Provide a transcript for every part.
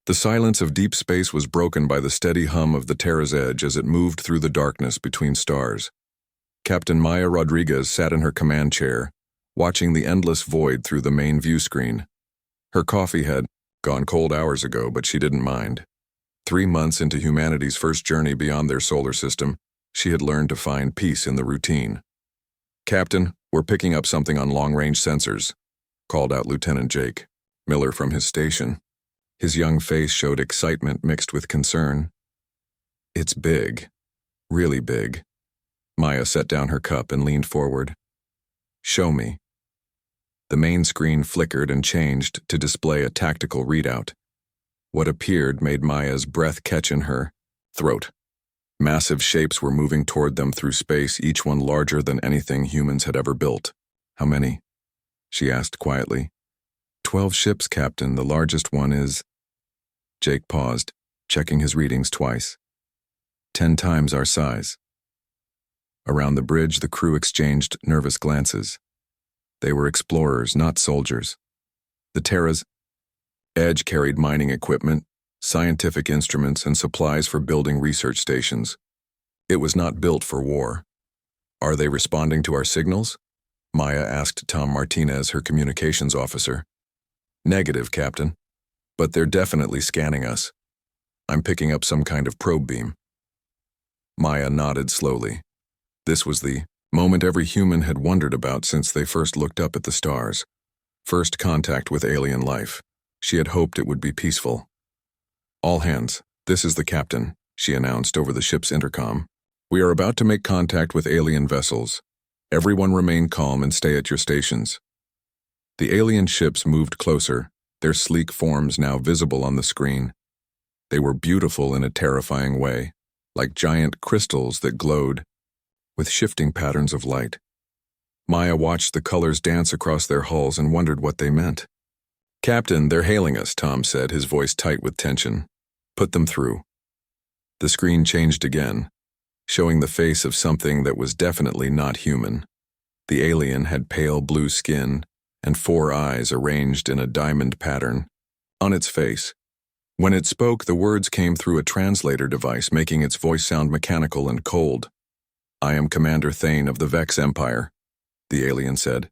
The silence of deep space was broken by the steady hum of the Terra's edge as it moved through the darkness between stars. Captain Maya Rodriguez sat in her command chair, watching the endless void through the main view screen. Her coffee had gone cold hours ago, but she didn't mind. 3 months into humanity's first journey beyond their solar system, she had learned to find peace in the routine. "Captain, we're picking up something on long-range sensors," called out Lieutenant Jake Miller from his station. His young face showed excitement mixed with concern. "It's big. Really big." Maya set down her cup and leaned forward. "Show me." The main screen flickered and changed to display a tactical readout. What appeared made Maya's breath catch in her throat. Massive shapes were moving toward them through space, each one larger than anything humans had ever built. "How many?" she asked quietly. 12 ships, Captain. The largest one is..." Jake paused, checking his readings twice. 10 times our size." Around the bridge, the crew exchanged nervous glances. They were explorers, not soldiers. The Terra's edge carried mining equipment, scientific instruments, and supplies for building research stations. It was not built for war. "Are they responding to our signals?" Maya asked Tom Martinez, her communications officer. "Negative, Captain. But they're definitely scanning us. I'm picking up some kind of probe beam." Maya nodded slowly. This was the moment every human had wondered about since they first looked up at the stars. First contact with alien life. She had hoped it would be peaceful. "All hands, this is the captain," she announced over the ship's intercom. "We are about to make contact with alien vessels. Everyone remain calm and stay at your stations." The alien ships moved closer, their sleek forms now visible on the screen. They were beautiful in a terrifying way, like giant crystals that glowed with shifting patterns of light. Maya watched the colors dance across their hulls and wondered what they meant. "Captain, they're hailing us," Tom said, his voice tight with tension. "Put them through." The screen changed again, showing the face of something that was definitely not human. The alien had pale blue skin and 4 eyes arranged in a diamond pattern on its face. When it spoke, the words came through a translator device, making its voice sound mechanical and cold. "I am Commander Thane of the Vex Empire," the alien said.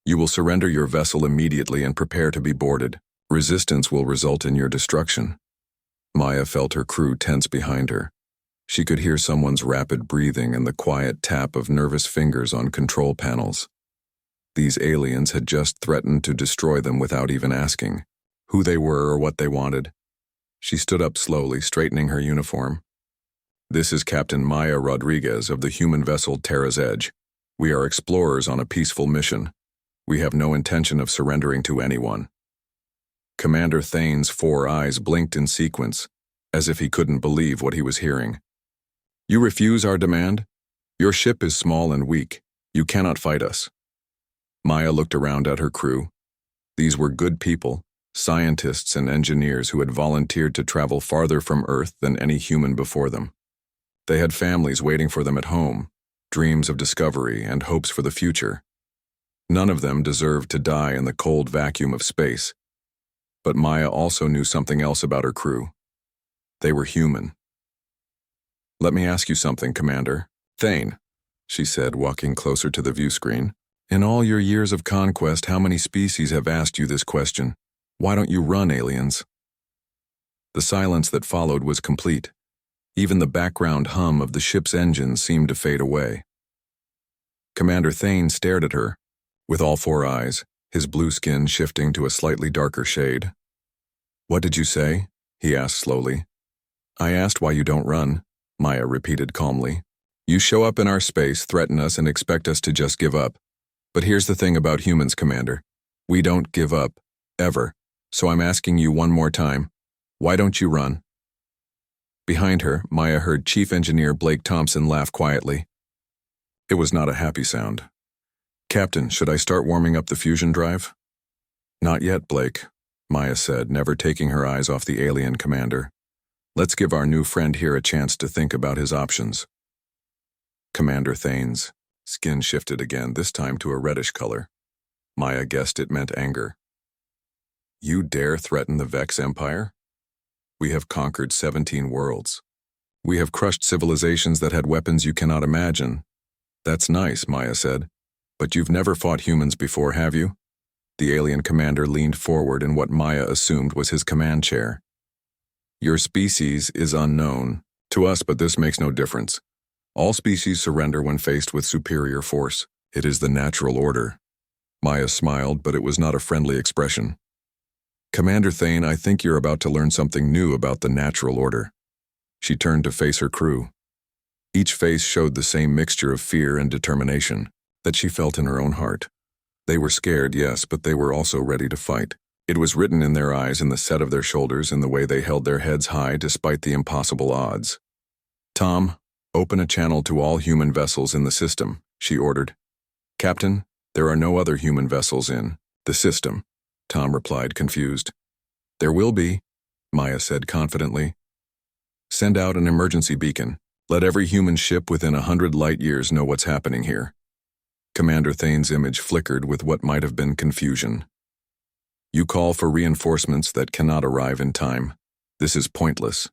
"You will surrender your vessel immediately and prepare to be boarded. Resistance will result in your destruction." Maya felt her crew tense behind her. She could hear someone's rapid breathing and the quiet tap of nervous fingers on control panels. These aliens had just threatened to destroy them without even asking who they were or what they wanted. She stood up slowly, straightening her uniform. "This is Captain Maya Rodriguez of the human vessel Terra's Edge. We are explorers on a peaceful mission. We have no intention of surrendering to anyone." Commander Thane's 4 eyes blinked in sequence, as if he couldn't believe what he was hearing. "You refuse our demand? Your ship is small and weak. You cannot fight us." Maya looked around at her crew. These were good people, scientists and engineers who had volunteered to travel farther from Earth than any human before them. They had families waiting for them at home, dreams of discovery and hopes for the future. None of them deserved to die in the cold vacuum of space. But Maya also knew something else about her crew. They were human. "Let me ask you something, Commander Thane," she said, walking closer to the view screen. "In all your years of conquest, how many species have asked you this question? Why don't you run, aliens?" The silence that followed was complete. Even the background hum of the ship's engines seemed to fade away. Commander Thane stared at her, with all 4 eyes, his blue skin shifting to a slightly darker shade. "What did you say?" he asked slowly. "I asked why you don't run," Maya repeated calmly. "You show up in our space, threaten us, and expect us to just give up. But here's the thing about humans, Commander. We don't give up, ever. So I'm asking you one more time. Why don't you run?" Behind her, Maya heard Chief Engineer Blake Thompson laugh quietly. It was not a happy sound. "Captain, should I start warming up the fusion drive?" "Not yet, Blake," Maya said, never taking her eyes off the alien commander. "Let's give our new friend here a chance to think about his options." Commander Thane's skin shifted again, this time to a reddish color. Maya guessed it meant anger. "You dare threaten the Vex Empire?" We have conquered 17 worlds. We have crushed civilizations that had weapons you cannot imagine. That's nice, Maya said. But you've never fought humans before, have you? The alien commander leaned forward in what Maya assumed was his command chair. Your species is unknown to us, but this makes no difference. All species surrender when faced with superior force. It is the natural order. Maya smiled, but it was not a friendly expression. Commander Thane, I think you're about to learn something new about the natural order. She turned to face her crew. Each face showed the same mixture of fear and determination that she felt in her own heart. They were scared, yes, but they were also ready to fight. It was written in their eyes, in the set of their shoulders, in the way they held their heads high despite the impossible odds. Tom, open a channel to all human vessels in the system, she ordered. Captain, there are no other human vessels in the system, Tom replied, confused. There will be, Maya said confidently. Send out an emergency beacon. Let every human ship within 100 light years know what's happening here. Commander Thane's image flickered with what might have been confusion. You call for reinforcements that cannot arrive in time. This is pointless.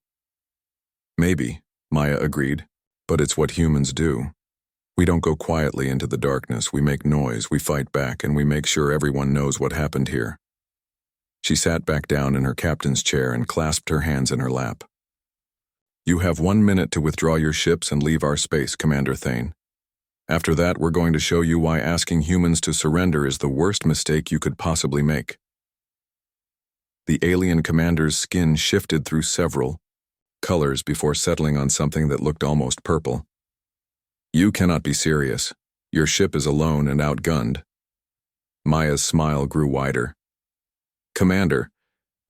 Maybe, Maya agreed, but it's what humans do. We don't go quietly into the darkness, we make noise, we fight back, and we make sure everyone knows what happened here. She sat back down in her captain's chair and clasped her hands in her lap. You have 1 minute to withdraw your ships and leave our space, Commander Thane. After that, we're going to show you why asking humans to surrender is the worst mistake you could possibly make. The alien commander's skin shifted through several colors before settling on something that looked almost purple. You cannot be serious. Your ship is alone and outgunned. Maya's smile grew wider. Commander,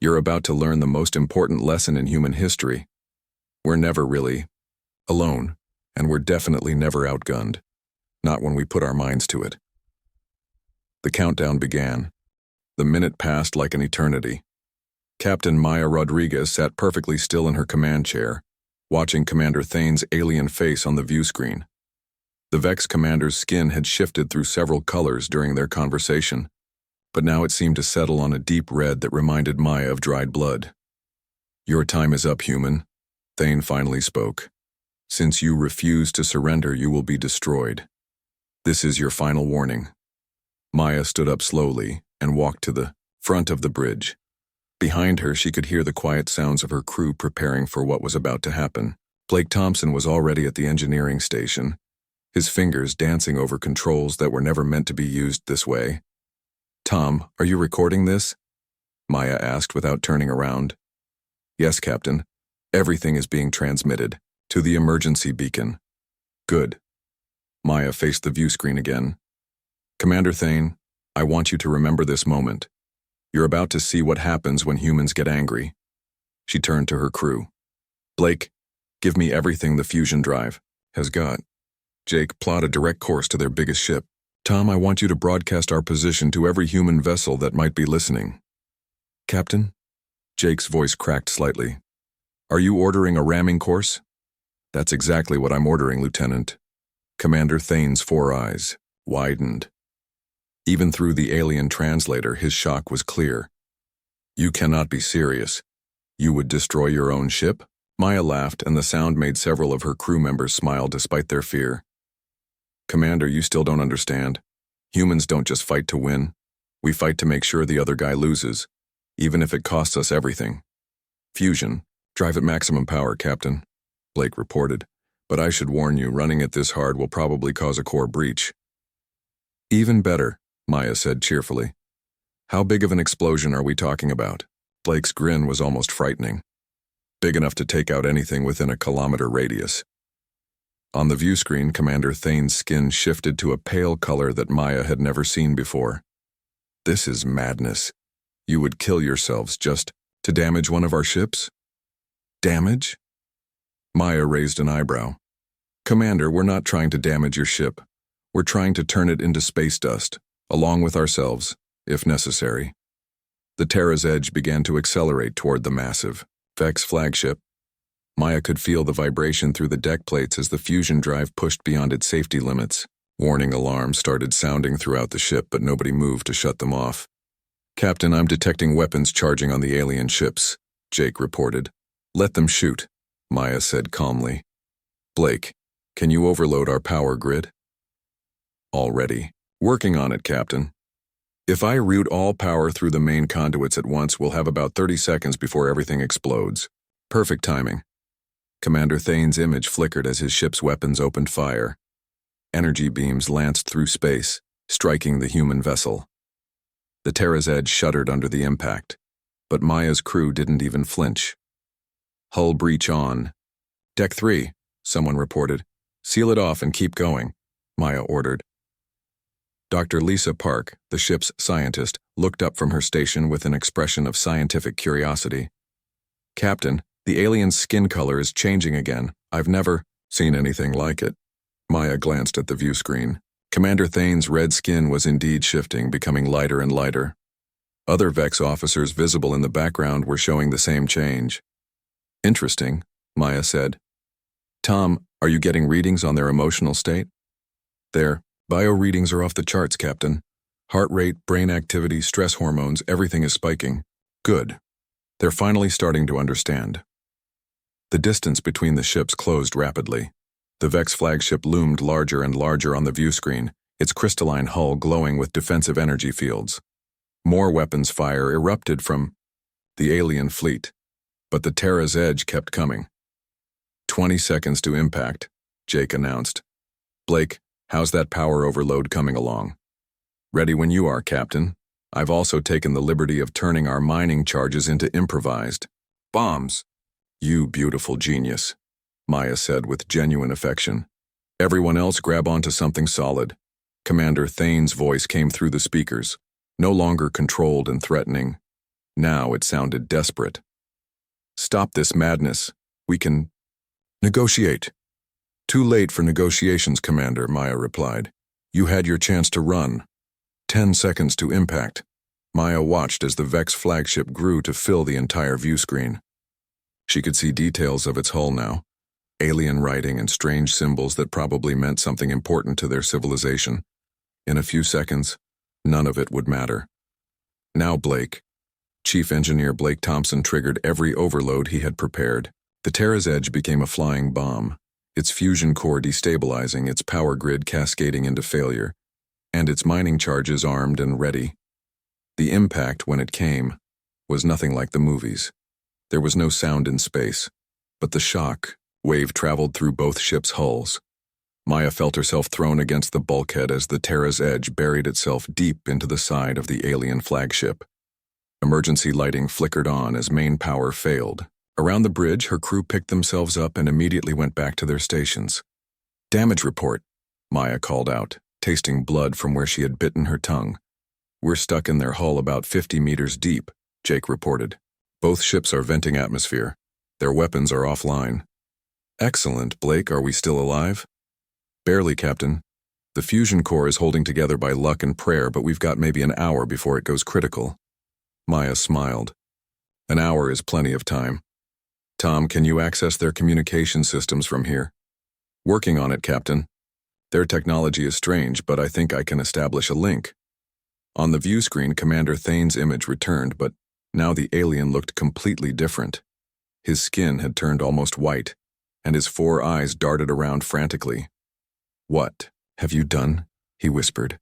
you're about to learn the most important lesson in human history. We're never really alone, and we're definitely never outgunned. Not when we put our minds to it. The countdown began. The minute passed like an eternity. Captain Maya Rodriguez sat perfectly still in her command chair, watching Commander Thane's alien face on the view screen. The Vex commander's skin had shifted through several colors during their conversation, but now it seemed to settle on a deep red that reminded Maya of dried blood. Your time is up, human, Thane finally spoke. Since you refuse to surrender, you will be destroyed. This is your final warning. Maya stood up slowly and walked to the front of the bridge. Behind her, she could hear the quiet sounds of her crew preparing for what was about to happen. Blake Thompson was already at the engineering station, his fingers dancing over controls that were never meant to be used this way. Tom, are you recording this? Maya asked without turning around. Yes, Captain. Everything is being transmitted to the emergency beacon. Good. Maya faced the view screen again. Commander Thane, I want you to remember this moment. You're about to see what happens when humans get angry. She turned to her crew. Blake, give me everything the fusion drive has got. Jake, plot a direct course to their biggest ship. Tom, I want you to broadcast our position to every human vessel that might be listening. Captain? Jake's voice cracked slightly. Are you ordering a ramming course? That's exactly what I'm ordering, Lieutenant. Commander Thane's 4 eyes widened. Even through the alien translator, his shock was clear. You cannot be serious. You would destroy your own ship? Maya laughed, and the sound made several of her crew members smile despite their fear. Commander, you still don't understand. Humans don't just fight to win. We fight to make sure the other guy loses, even if it costs us everything. Fusion. Drive at maximum power, Captain, Blake reported. But I should warn you, running it this hard will probably cause a core breach. Even better, Maya said cheerfully. How big of an explosion are we talking about? Blake's grin was almost frightening. Big enough to take out anything within a kilometer radius. On the view screen, Commander Thane's skin shifted to a pale color that Maya had never seen before. This is madness. You would kill yourselves just to damage one of our ships? Damage? Maya raised an eyebrow. Commander, we're not trying to damage your ship. We're trying to turn it into space dust, along with ourselves, if necessary. The Terra's edge began to accelerate toward the massive Vex flagship. Maya could feel the vibration through the deck plates as the fusion drive pushed beyond its safety limits. Warning alarms started sounding throughout the ship, but nobody moved to shut them off. Captain, I'm detecting weapons charging on the alien ships, Jake reported. Let them shoot, Maya said calmly. Blake, can you overload our power grid? Already. Working on it, Captain. If I route all power through the main conduits at once, we'll have about 30 seconds before everything explodes. Perfect timing. Commander Thane's image flickered as his ship's weapons opened fire. Energy beams lanced through space, striking the human vessel. The Terra's Edge shuddered under the impact, but Maya's crew didn't even flinch. Hull breach on. Deck 3, someone reported. Seal it off and keep going, Maya ordered. Dr. Lisa Park, the ship's scientist, looked up from her station with an expression of scientific curiosity. Captain, the alien's skin color is changing again. I've never seen anything like it. Maya glanced at the view screen. Commander Thane's red skin was indeed shifting, becoming lighter and lighter. Other Vex officers visible in the background were showing the same change. Interesting, Maya said. Tom, are you getting readings on their emotional state? Their bio readings are off the charts, Captain. Heart rate, brain activity, stress hormones, everything is spiking. Good. They're finally starting to understand. The distance between the ships closed rapidly. The Vex flagship loomed larger and larger on the view screen, its crystalline hull glowing with defensive energy fields. More weapons fire erupted from the alien fleet, but the Terra's Edge kept coming. 20 seconds to impact, Jake announced. Blake, how's that power overload coming along? Ready when you are, Captain. I've also taken the liberty of turning our mining charges into improvised bombs. You beautiful genius, Maya said with genuine affection. Everyone else grab onto something solid. Commander Thane's voice came through the speakers, no longer controlled and threatening. Now it sounded desperate. Stop this madness. We can negotiate. Too late for negotiations, Commander, Maya replied. You had your chance to run. 10 seconds to impact. Maya watched as the Vex flagship grew to fill the entire view screen. She could see details of its hull now, alien writing and strange symbols that probably meant something important to their civilization. In a few seconds, none of it would matter. Now Blake. Chief Engineer Blake Thompson triggered every overload he had prepared. The Terra's Edge became a flying bomb, its fusion core destabilizing, its power grid cascading into failure, and its mining charges armed and ready. The impact, when it came, was nothing like the movies. There was no sound in space, but the shock wave traveled through both ships' hulls. Maya felt herself thrown against the bulkhead as the Terra's Edge buried itself deep into the side of the alien flagship. Emergency lighting flickered on as main power failed. Around the bridge, her crew picked themselves up and immediately went back to their stations. Damage report, Maya called out, tasting blood from where she had bitten her tongue. We're stuck in their hull about 50 meters deep, Jake reported. Both ships are venting atmosphere. Their weapons are offline. Excellent, Blake. Are we still alive? Barely, Captain. The fusion core is holding together by luck and prayer, but we've got maybe an hour before it goes critical. Maya smiled. An hour is plenty of time. Tom, can you access their communication systems from here? Working on it, Captain. Their technology is strange, but I think I can establish a link. On the view screen, Commander Thane's image returned, but now the alien looked completely different. His skin had turned almost white, and his 4 eyes darted around frantically. What have you done? He whispered.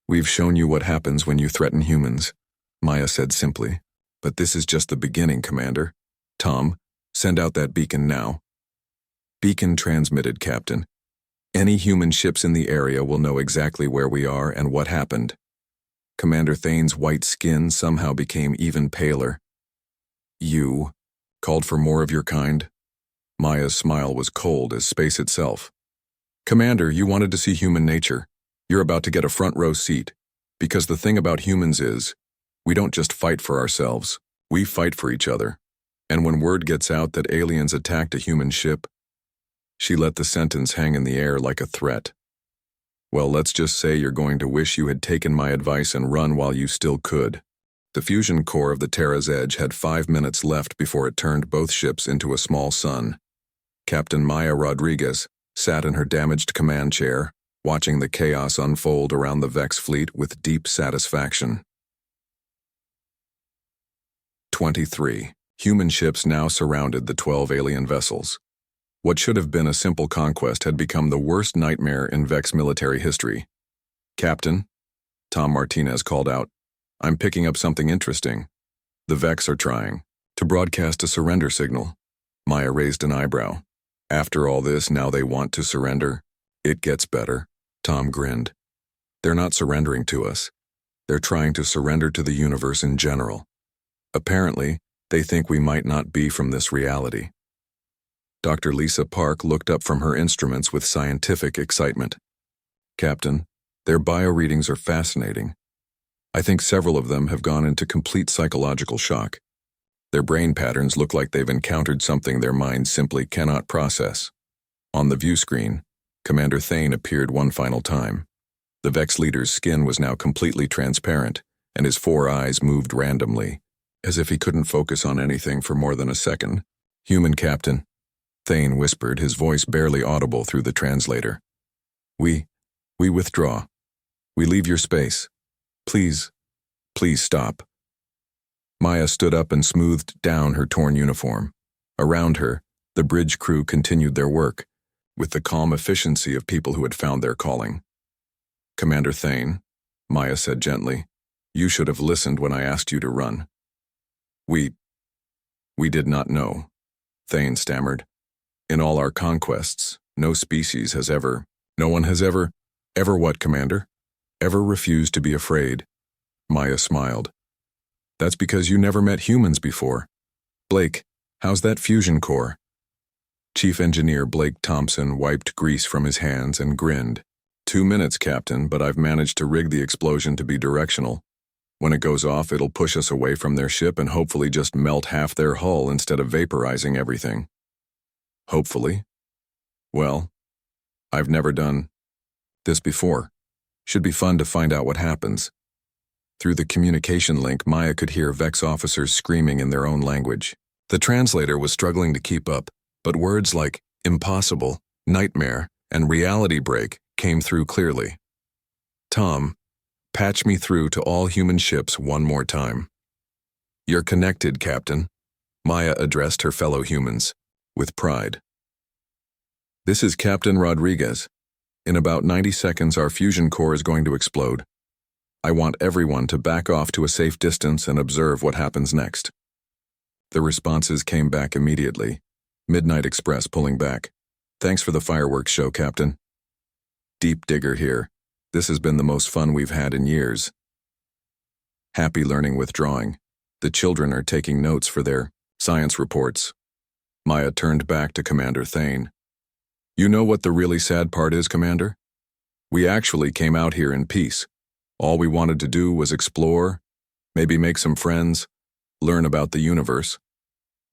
We've shown you what happens when you threaten humans, Maya said simply. But this is just the beginning, Commander. Tom, send out that beacon now. Beacon transmitted, Captain. Any human ships in the area will know exactly where we are and what happened. Commander Thane's white skin somehow became even paler. You called for more of your kind? Maya's smile was cold as space itself. Commander, you wanted to see human nature. You're about to get a front row seat. Because the thing about humans is, we don't just fight for ourselves, we fight for each other. And when word gets out that aliens attacked a human ship, she let the sentence hang in the air like a threat. Well, let's just say you're going to wish you had taken my advice and run while you still could. The fusion core of the Terra's Edge had 5 minutes left before it turned both ships into a small sun. Captain Maya Rodriguez sat in her damaged command chair, watching the chaos unfold around the Vex fleet with deep satisfaction. 23. Human ships now surrounded the 12 alien vessels. What should have been a simple conquest had become the worst nightmare in Vex military history. "Captain," Tom Martinez called out, "I'm picking up something interesting. The Vex are trying to broadcast a surrender signal." Maya raised an eyebrow. "After all this, now they want to surrender? It gets better." Tom grinned. "They're not surrendering to us. They're trying to surrender to the universe in general. Apparently, they think we might not be from this reality." Dr. Lisa Park looked up from her instruments with scientific excitement. "Captain, their bio-readings are fascinating. I think several of them have gone into complete psychological shock. Their brain patterns look like they've encountered something their minds simply cannot process." On the view screen, Commander Thane appeared one final time. The Vex leader's skin was now completely transparent, and his 4 eyes moved randomly, as if he couldn't focus on anything for more than a second. "Human Captain," Thane whispered, his voice barely audible through the translator. We withdraw. We leave your space. Please stop." Maya stood up and smoothed down her torn uniform. Around her, the bridge crew continued their work, with the calm efficiency of people who had found their calling. "Commander Thane," Maya said gently, "you should have listened when I asked you to run." We did not know," Thane stammered. "In all our conquests, no one has ever what, Commander? Ever refused to be afraid." Maya smiled. "That's because you never met humans before. Blake, how's that fusion core?" Chief Engineer Blake Thompson wiped grease from his hands and grinned. 2 minutes, Captain, but I've managed to rig the explosion to be directional. When it goes off, it'll push us away from their ship and hopefully just melt half their hull instead of vaporizing everything." "Hopefully?" "Well, I've never done this before. Should be fun to find out what happens." Through the communication link, Maya could hear Vex officers screaming in their own language. The translator was struggling to keep up, but words like impossible, nightmare, and reality break came through clearly. "Tom, patch me through to all human ships one more time." "You're connected, Captain," Maya addressed her fellow humans, with pride. "This is Captain Rodriguez. In about 90 seconds, our fusion core is going to explode. I want everyone to back off to a safe distance and observe what happens next." The responses came back immediately. Midnight Express pulling back. "Thanks for the fireworks show, Captain." Deep Digger here. "This has been the most fun we've had in years." Happy Learning withdrawing. "The children are taking notes for their science reports." Maya turned back to Commander Thane. "You know what the really sad part is, Commander? We actually came out here in peace. All we wanted to do was explore, maybe make some friends, learn about the universe."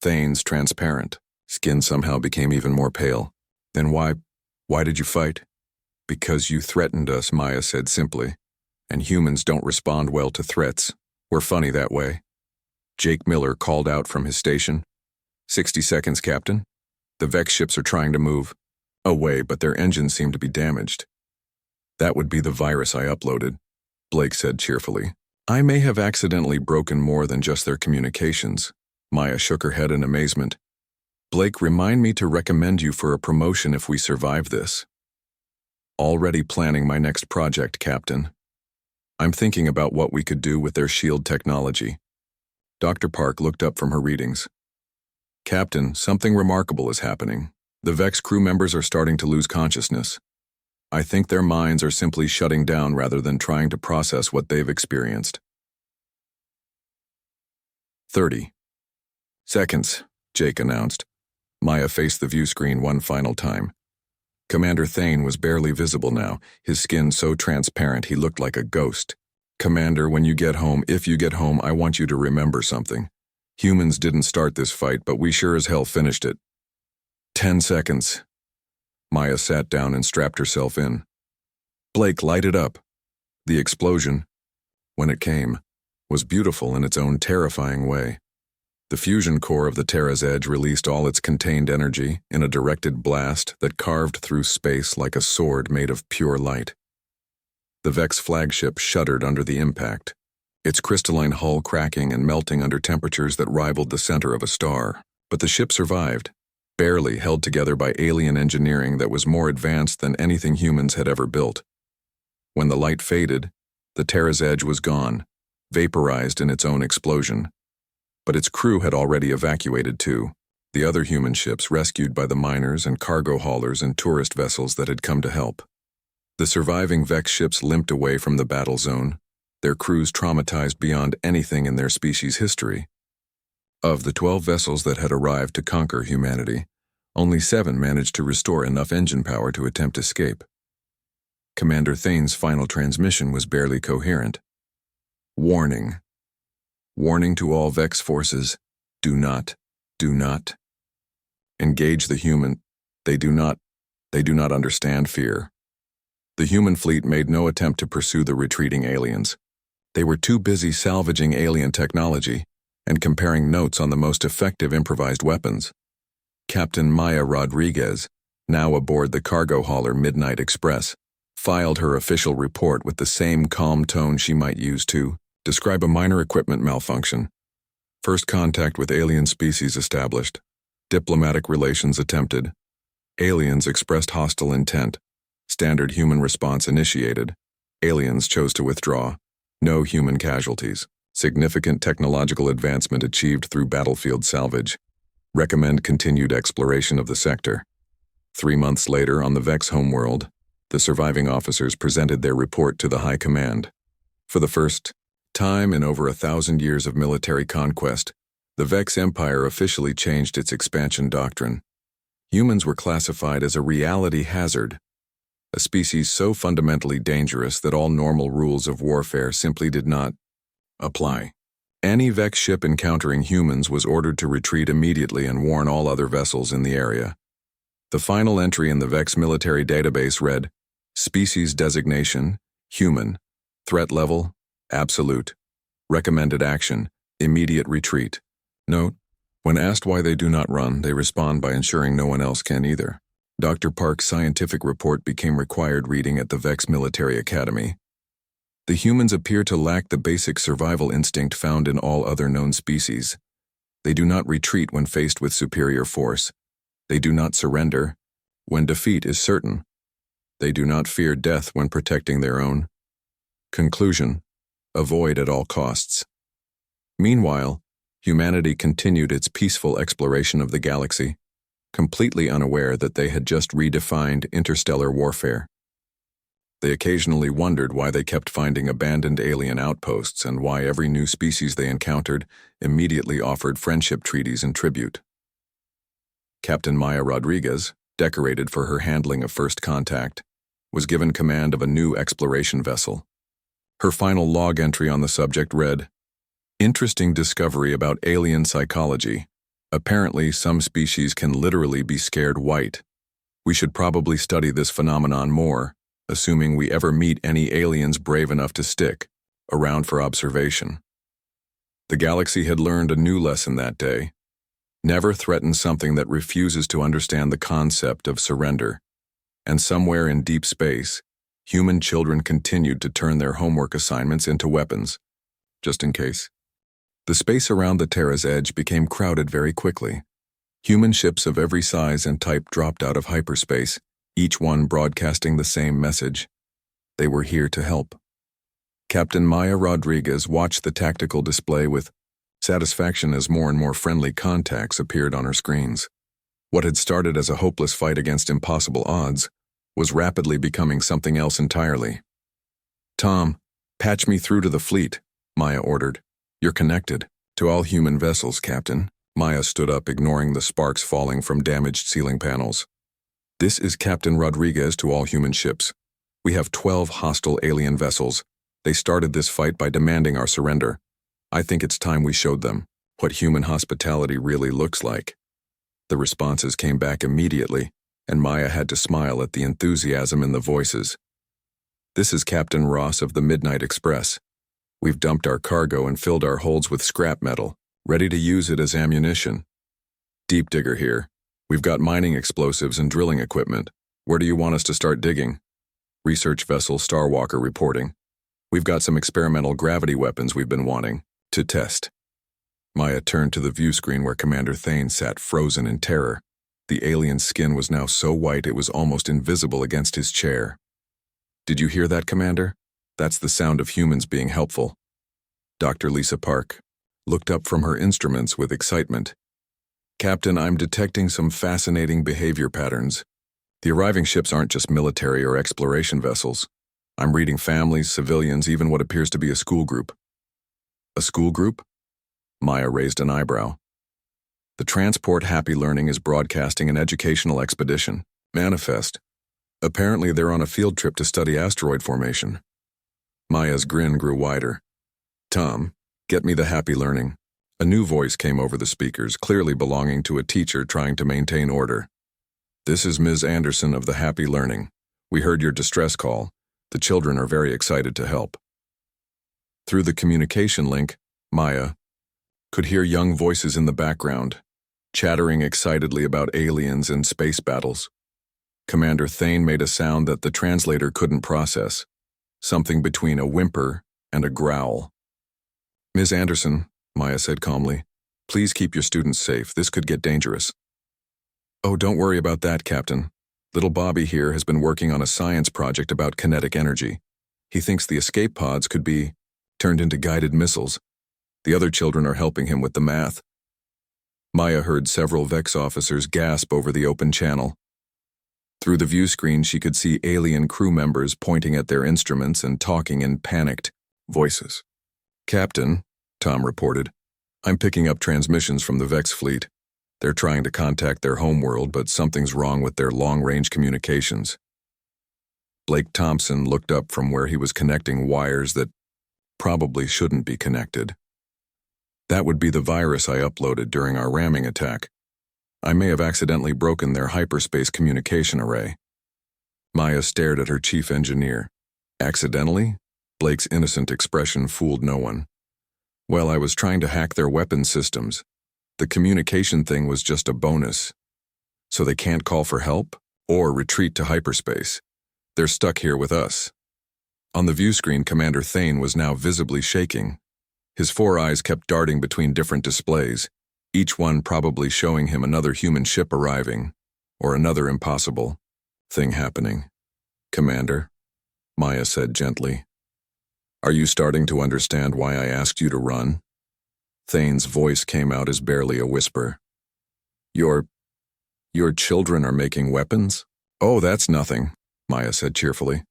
Thane's transparent skin somehow became even more pale. "Then why did you fight?" "Because you threatened us," Maya said simply. "And humans don't respond well to threats. We're funny that way." Jake Miller called out from his station. 60 seconds, Captain. The Vex ships are trying to move away, but their engines seem to be damaged." "That would be the virus I uploaded," Blake said cheerfully. "I may have accidentally broken more than just their communications." Maya shook her head in amazement. "Blake, remind me to recommend you for a promotion if we survive this." "Already planning my next project, Captain. I'm thinking about what we could do with their shield technology." Dr. Park looked up from her readings. "Captain, something remarkable is happening. The Vex crew members are starting to lose consciousness. I think their minds are simply shutting down rather than trying to process what they've experienced." 30 seconds, Jake announced. Maya faced the view screen one final time. Commander Thane was barely visible now, his skin so transparent he looked like a ghost. "Commander, when you get home, if you get home, I want you to remember something. Humans didn't start this fight, but we sure as hell finished it." 10 seconds. Maya sat down and strapped herself in. "Blake, light it up." The explosion, when it came, was beautiful in its own terrifying way. The fusion core of the Terra's Edge released all its contained energy in a directed blast that carved through space like a sword made of pure light. The Vex flagship shuddered under the impact, its crystalline hull cracking and melting under temperatures that rivaled the center of a star. But the ship survived, barely held together by alien engineering that was more advanced than anything humans had ever built. When the light faded, the Terra's edge was gone, vaporized in its own explosion. But its crew had already evacuated too, the other human ships rescued by the miners and cargo haulers and tourist vessels that had come to help. The surviving Vex ships limped away from the battle zone, their crews traumatized beyond anything in their species' history. Of the 12 vessels that had arrived to conquer humanity, only 7 managed to restore enough engine power to attempt escape. Commander Thane's final transmission was barely coherent. Warning. Warning to all Vex forces, do not engage the human. They do not understand fear. The human fleet made no attempt to pursue the retreating aliens. They were too busy salvaging alien technology and comparing notes on the most effective improvised weapons. Captain Maya Rodriguez, now aboard the cargo hauler Midnight Express, filed her official report with the same calm tone she might use to describe a minor equipment malfunction. First contact with alien species established. Diplomatic relations attempted. Aliens expressed hostile intent. Standard human response initiated. Aliens chose to withdraw. No human casualties. Significant technological advancement achieved through battlefield salvage. Recommend continued exploration of the sector. 3 months later, on the Vex homeworld, the surviving officers presented their report to the High Command. For the first time in over 1,000 years of military conquest, the Vex Empire officially changed its expansion doctrine. Humans were classified as a reality hazard, a species so fundamentally dangerous that all normal rules of warfare simply did not apply. Any Vex ship encountering humans was ordered to retreat immediately and warn all other vessels in the area. The final entry in the Vex military database read, Species designation, human. Threat level, absolute. Recommended action, immediate retreat. Note, when asked why they do not run, they respond by ensuring no one else can either. Dr. Park's scientific report became required reading at the Vex Military Academy. The humans appear to lack the basic survival instinct found in all other known species. They do not retreat when faced with superior force. They do not surrender when defeat is certain. They do not fear death when protecting their own. Conclusion: avoid at all costs. Meanwhile, humanity continued its peaceful exploration of the galaxy, completely unaware that they had just redefined interstellar warfare. They occasionally wondered why they kept finding abandoned alien outposts and why every new species they encountered immediately offered friendship treaties and tribute. Captain Maya Rodriguez, decorated for her handling of first contact, was given command of a new exploration vessel. Her final log entry on the subject read, Interesting discovery about alien psychology. Apparently, some species can literally be scared white. We should probably study this phenomenon more, assuming we ever meet any aliens brave enough to stick around for observation. The galaxy had learned a new lesson that day. Never threaten something that refuses to understand the concept of surrender. And somewhere in deep space, human children continued to turn their homework assignments into weapons, just in case. The space around the Terra's edge became crowded very quickly. Human ships of every size and type dropped out of hyperspace, each one broadcasting the same message. They were here to help. Captain Maya Rodriguez watched the tactical display with satisfaction as more and more friendly contacts appeared on her screens. What had started as a hopeless fight against impossible odds was rapidly becoming something else entirely. Tom, patch me through to the fleet, Maya ordered. You're connected. To all human vessels, Captain. Maya stood up, ignoring the sparks falling from damaged ceiling panels. This is Captain Rodriguez to all human ships. We have 12 hostile alien vessels. They started this fight by demanding our surrender. I think it's time we showed them what human hospitality really looks like. The responses came back immediately, and Maya had to smile at the enthusiasm in the voices. This is Captain Ross of the Midnight Express. We've dumped our cargo and filled our holds with scrap metal, ready to use it as ammunition. Deep digger here. We've got mining explosives and drilling equipment. Where do you want us to start digging? Research vessel Starwalker reporting. We've got some experimental gravity weapons we've been wanting to test. Maya turned to the view screen where Commander Thane sat frozen in terror. The alien's skin was now so white it was almost invisible against his chair. Did you hear that, Commander? That's the sound of humans being helpful. Dr. Lisa Park looked up from her instruments with excitement. Captain, I'm detecting some fascinating behavior patterns. The arriving ships aren't just military or exploration vessels. I'm reading families, civilians, even what appears to be a school group. A school group? Maya raised an eyebrow. The transport Happy Learning is broadcasting an educational expedition. Manifest. Apparently they're on a field trip to study asteroid formation. Maya's grin grew wider. Tom, get me the Happy Learning. A new voice came over the speakers, clearly belonging to a teacher trying to maintain order. This is Ms. Anderson of the Happy Learning. We heard your distress call. The children are very excited to help. Through the communication link, Maya could hear young voices in the background, chattering excitedly about aliens and space battles. Commander Thane made a sound that the translator couldn't process, something between a whimper and a growl. Ms. Anderson, Maya said calmly, please keep your students safe. This could get dangerous. Oh, don't worry about that, Captain. Little Bobby here has been working on a science project about kinetic energy. He thinks the escape pods could be turned into guided missiles. The other children are helping him with the math. Maya heard several Vex officers gasp over the open channel. Through the view screen, she could see alien crew members pointing at their instruments and talking in panicked voices. Captain, Tom reported, I'm picking up transmissions from the Vex fleet. They're trying to contact their homeworld, but something's wrong with their long-range communications. Blake Thompson looked up from where he was connecting wires that probably shouldn't be connected. That would be the virus I uploaded during our ramming attack. I may have accidentally broken their hyperspace communication array. Maya stared at her chief engineer. Accidentally? Blake's innocent expression fooled no one. Well, I was trying to hack their weapon systems. The communication thing was just a bonus. So they can't call for help or retreat to hyperspace. They're stuck here with us. On the view screen, Commander Thane was now visibly shaking. His 4 eyes kept darting between different displays, each one probably showing him another human ship arriving, or another impossible thing happening. Commander, Maya said gently, are you starting to understand why I asked you to run? Thane's voice came out as barely a whisper. Your children are making weapons? Oh, that's nothing, Maya said cheerfully.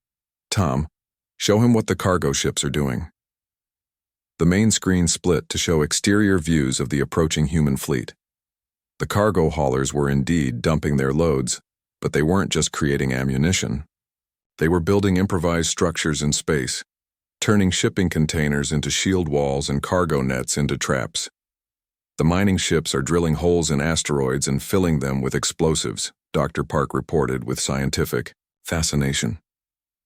Tom, show him what the cargo ships are doing. The main screen split to show exterior views of the approaching human fleet. The cargo haulers were indeed dumping their loads, but they weren't just creating ammunition. They were building improvised structures in space, turning shipping containers into shield walls and cargo nets into traps. The mining ships are drilling holes in asteroids and filling them with explosives, Dr. Park reported with scientific fascination.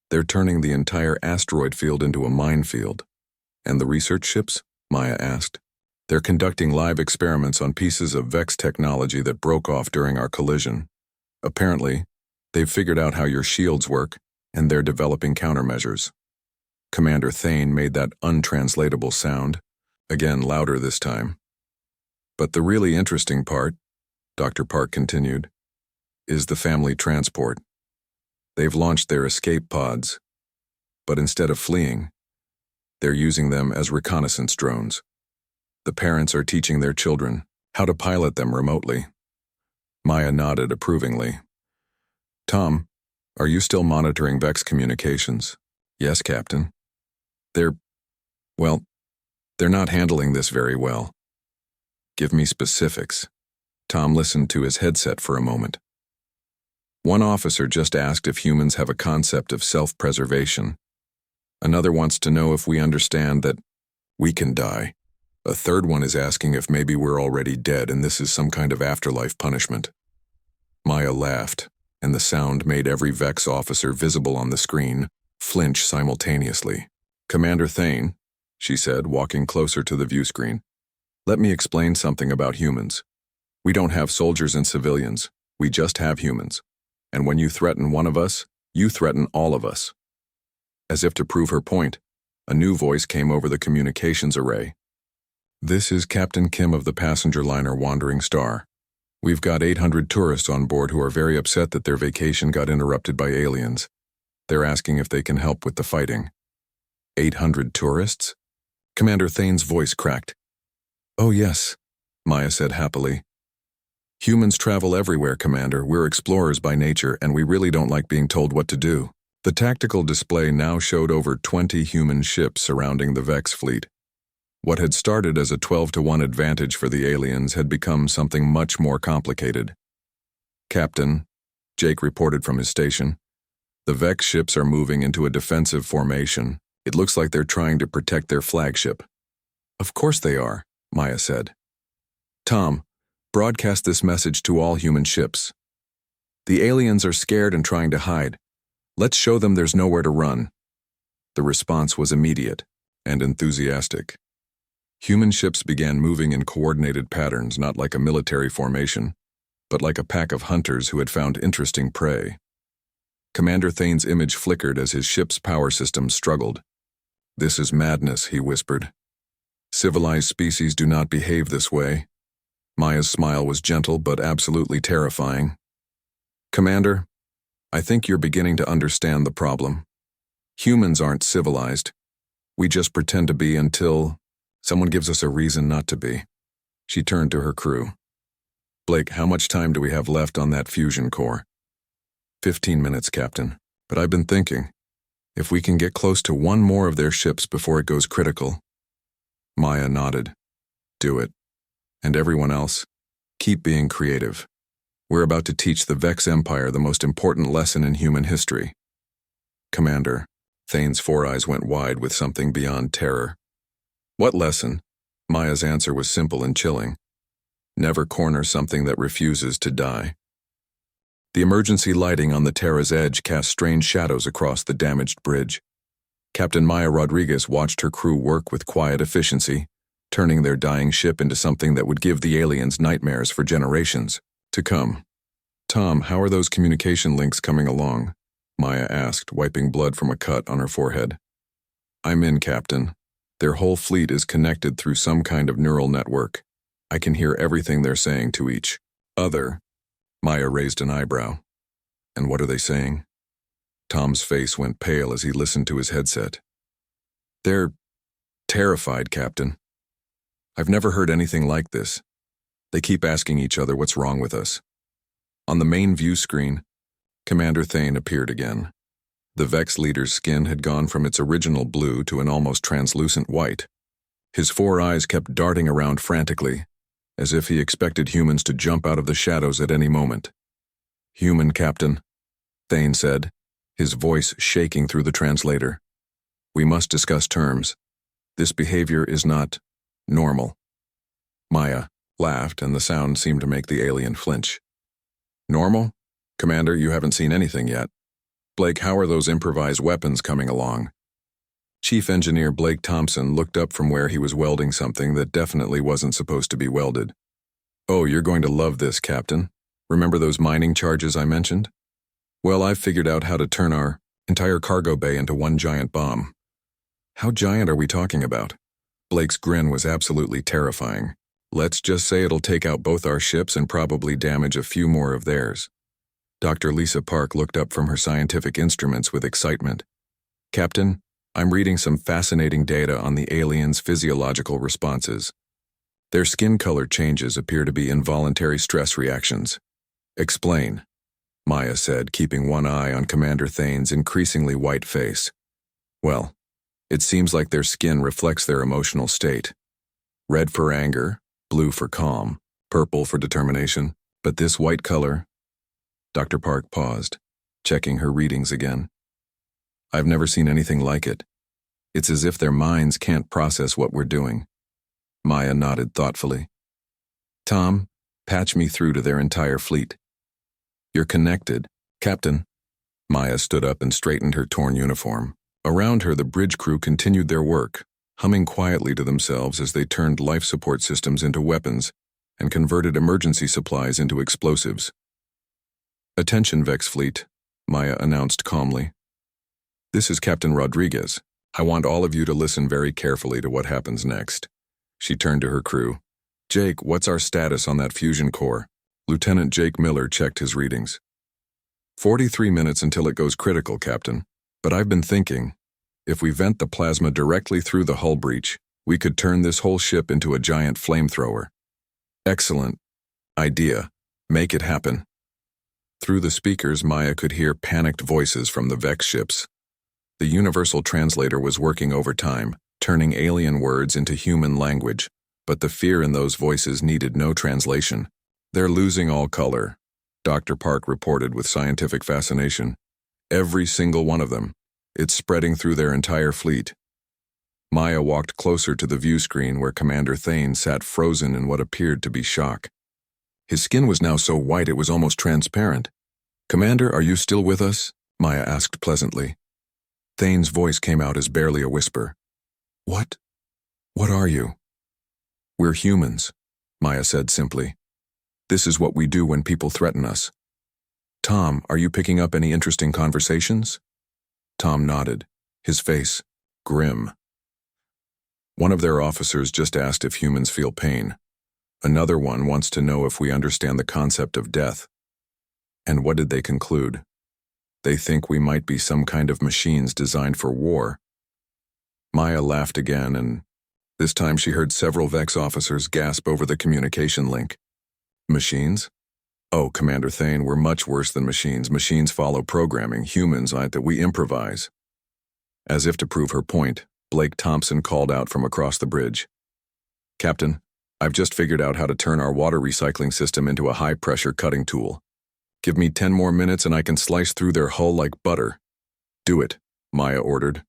They're turning the entire asteroid field into a minefield. And the research ships? Maya asked. They're conducting live experiments on pieces of Vex technology that broke off during our collision. Apparently, they've figured out how your shields work, and they're developing countermeasures. Commander Thane made that untranslatable sound, again louder this time. But the really interesting part, Dr. Park continued, is the family transport. They've launched their escape pods, but instead of fleeing, they're using them as reconnaissance drones. The parents are teaching their children how to pilot them remotely. Maya nodded approvingly. Tom, are you still monitoring Vex communications? Yes, Captain. They're not handling this very well. Give me specifics. Tom listened to his headset for a moment. One officer just asked if humans have a concept of self-preservation. Another wants to know if we understand that we can die. A third one is asking if maybe we're already dead and this is some kind of afterlife punishment. Maya laughed, and the sound made every Vex officer visible on the screen flinch simultaneously. Commander Thane, she said, walking closer to the view screen, let me explain something about humans. We don't have soldiers and civilians, we just have humans. And when you threaten one of us, you threaten all of us. As if to prove her point, A new voice came over the communications array. "This is Captain Kim of the passenger liner Wandering Star. We've got 800 tourists on board who are very upset that their vacation got interrupted by aliens. They're asking if they can help with the fighting." 800 tourists? Commander Thane's voice cracked. "Oh yes," Maya said happily. "Humans travel everywhere, Commander. We're explorers by nature, and we really don't like being told what to do." The tactical display now showed over 20 human ships surrounding the Vex fleet. What had started as a 12-to-1 advantage for the aliens had become something much more complicated. "Captain," Jake reported from his station, "the Vex ships are moving into a defensive formation. It looks like they're trying to protect their flagship." "Of course they are," Maya said. "Tom, broadcast this message to all human ships. The aliens are scared and trying to hide. Let's show them there's nowhere to run." The response was immediate and enthusiastic. Human ships began moving in coordinated patterns, not like a military formation, but like a pack of hunters who had found interesting prey. Commander Thane's image flickered as his ship's power systems struggled. "This is madness," he whispered. "Civilized species do not behave this way." Maya's smile was gentle but absolutely terrifying. "Commander, I think you're beginning to understand the problem. Humans aren't civilized. We just pretend to be until someone gives us a reason not to be." She turned to her crew. "Blake, how much time do we have left on that fusion core?" 15 minutes, Captain. But I've been thinking, if we can get close to one more of their ships before it goes critical." Maya nodded. "Do it. And everyone else, keep being creative. We're about to teach the Vex Empire the most important lesson in human history." "Commander," Thane's four eyes went wide with something beyond terror. "What lesson?" Maya's answer was simple and chilling. "Never corner something that refuses to die." The emergency lighting on the Terra's edge cast strange shadows across the damaged bridge. Captain Maya Rodriguez watched her crew work with quiet efficiency, turning their dying ship into something that would give the aliens nightmares for generations to come. "Tom, how are those communication links coming along?" Maya asked, wiping blood from a cut on her forehead. "I'm in, Captain. Their whole fleet is connected through some kind of neural network. I can hear everything they're saying to each other." Maya raised an eyebrow. "And what are they saying?" Tom's face went pale as he listened to his headset. "They're terrified, Captain. I've never heard anything like this. They keep asking each other what's wrong with us." On the main view screen, Commander Thane appeared again. The Vex leader's skin had gone from its original blue to an almost translucent white. His four eyes kept darting around frantically, as if he expected humans to jump out of the shadows at any moment. "Human, Captain," Thane said, his voice shaking through the translator. "We must discuss terms. This behavior is not normal." Maya laughed, and the sound seemed to make the alien flinch. "Normal? Commander, you haven't seen anything yet. Blake, how are those improvised weapons coming along?" Chief Engineer Blake Thompson looked up from where he was welding something that definitely wasn't supposed to be welded. "Oh, you're going to love this, Captain. Remember those mining charges I mentioned? Well, I've figured out how to turn our entire cargo bay into one giant bomb." "How giant are we talking about?" Blake's grin was absolutely terrifying. "Let's just say it'll take out both our ships and probably damage a few more of theirs." Dr. Lisa Park looked up from her scientific instruments with excitement. "Captain, I'm reading some fascinating data on the aliens' physiological responses. Their skin color changes appear to be involuntary stress reactions." "Explain," Maya said, keeping one eye on Commander Thane's increasingly white face. "Well, it seems like their skin reflects their emotional state. Red for anger, blue for calm, purple for determination, but this white color—" Dr. Park paused, checking her readings again. "I've never seen anything like it. It's as if their minds can't process what we're doing." Maya nodded thoughtfully. "Tom, patch me through to their entire fleet." "You're connected, Captain." Maya stood up and straightened her torn uniform. Around her, the bridge crew continued their work, humming quietly to themselves as they turned life support systems into weapons and converted emergency supplies into explosives. "Attention, Vex Fleet," Maya announced calmly. "This is Captain Rodriguez, I want all of you to listen very carefully to what happens next. She turned to her crew. Jake, what's our status on that fusion core? Lieutenant Jake Miller checked his readings. 43 minutes until it goes critical, Captain. But I've been thinking, if we vent the plasma directly through the hull breach, we could turn this whole ship into a giant flamethrower. Excellent idea. Make it happen. Through the speakers, Maya could hear panicked voices from the Vex ships. The universal translator was working overtime, turning alien words into human language, but the fear in those voices needed no translation. They're losing all color, Dr. Park reported with scientific fascination. Every single one of them. It's spreading through their entire fleet. Maya walked closer to the view screen where Commander Thane sat frozen in what appeared to be shock. His skin was now so white it was almost transparent. Commander, are you still with us? Maya asked pleasantly. Thane's voice came out as barely a whisper. What? What are you? We're humans, Maya said simply. This is what we do when people threaten us. Tom, are you picking up any interesting conversations? Tom nodded, his face grim. One of their officers just asked if humans feel pain. Another one wants to know if we understand the concept of death. And what did they conclude? They think we might be some kind of machines designed for war. Maya laughed again, and this time she heard several Vex officers gasp over the communication link. Machines? Oh, Commander Thane, we're much worse than machines. Machines follow programming. Humans aren't that we improvise. As if to prove her point, Blake Thompson called out from across the bridge. Captain, I've just figured out how to turn our water recycling system into a high-pressure cutting tool. Give me 10 more minutes and I can slice through their hull like butter. Do it, Maya ordered.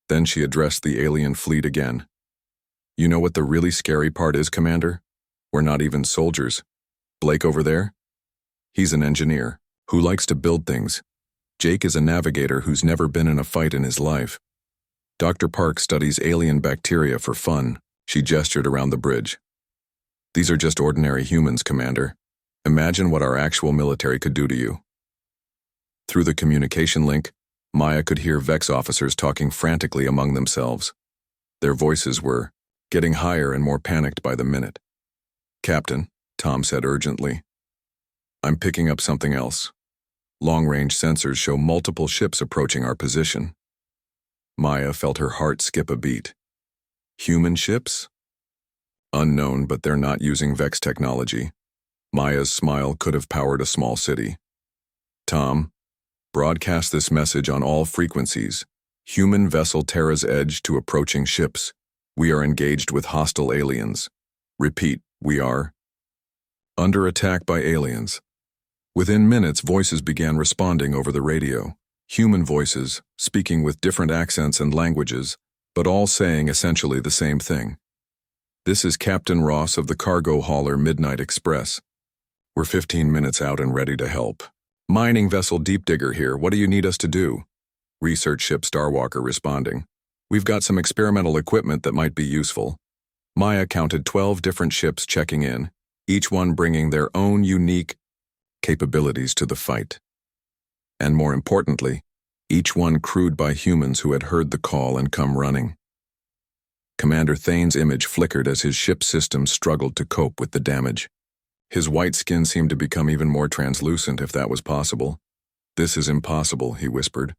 Then she addressed the alien fleet again. You know what the really scary part is, Commander? We're not even soldiers. Blake over there? He's an engineer who likes to build things. Jake is a navigator who's never been in a fight in his life. Dr. Park studies alien bacteria for fun. She gestured around the bridge. These are just ordinary humans, Commander. Imagine what our actual military could do to you. Through the communication link, Maya could hear Vex officers talking frantically among themselves. Their voices were getting higher and more panicked by the minute. Captain, Tom said urgently. I'm picking up something else. Long-range sensors show multiple ships approaching our position. Maya felt her heart skip a beat. Human ships? Unknown, but they're not using Vex technology. Maya's smile could have powered a small city. Tom, broadcast this message on all frequencies. Human vessel Terra's Edge to approaching ships. We are engaged with hostile aliens. Repeat, we are under attack by aliens. Within minutes, voices began responding over the radio. Human voices, speaking with different accents and languages, but all saying essentially the same thing. This is Captain Ross of the cargo hauler Midnight Express. We're 15 minutes out and ready to help. Mining vessel Deep Digger here, what do you need us to do? Research ship Starwalker responding. We've got some experimental equipment that might be useful. Maya counted 12 different ships checking in, each one bringing their own unique capabilities to the fight. And more importantly, each one crewed by humans who had heard the call and come running. Commander Thane's image flickered as his ship's systems struggled to cope with the damage. His white skin seemed to become even more translucent, if that was possible. This is impossible, he whispered.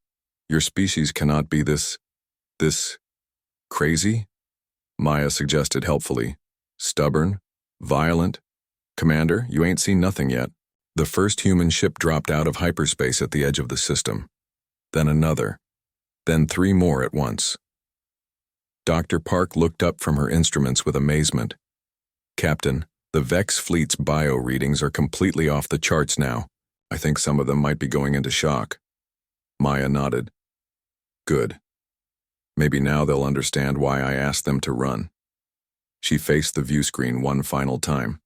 Your species cannot be this crazy? Maya suggested helpfully. Stubborn? Violent? Commander, you ain't seen nothing yet. The first human ship dropped out of hyperspace at the edge of the system. Then another. Then 3 more at once. Dr. Park looked up from her instruments with amazement. Captain, the Vex fleet's bio readings are completely off the charts now. I think some of them might be going into shock. Maya nodded. Good. Maybe now they'll understand why I asked them to run. She faced the view screen one final time.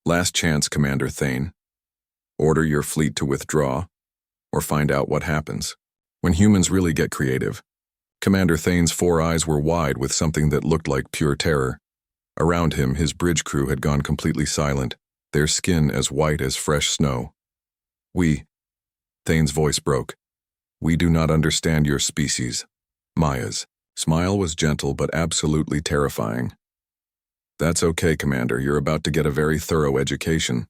Last chance, Commander Thane. Order your fleet to withdraw, or find out what happens. When humans really get creative. Commander Thane's 4 eyes were wide with something that looked like pure terror. Around him, his bridge crew had gone completely silent, their skin as white as fresh snow. Thane's voice broke. We do not understand your species. Maya's smile was gentle but absolutely terrifying. That's okay, Commander. You're about to get a very thorough education.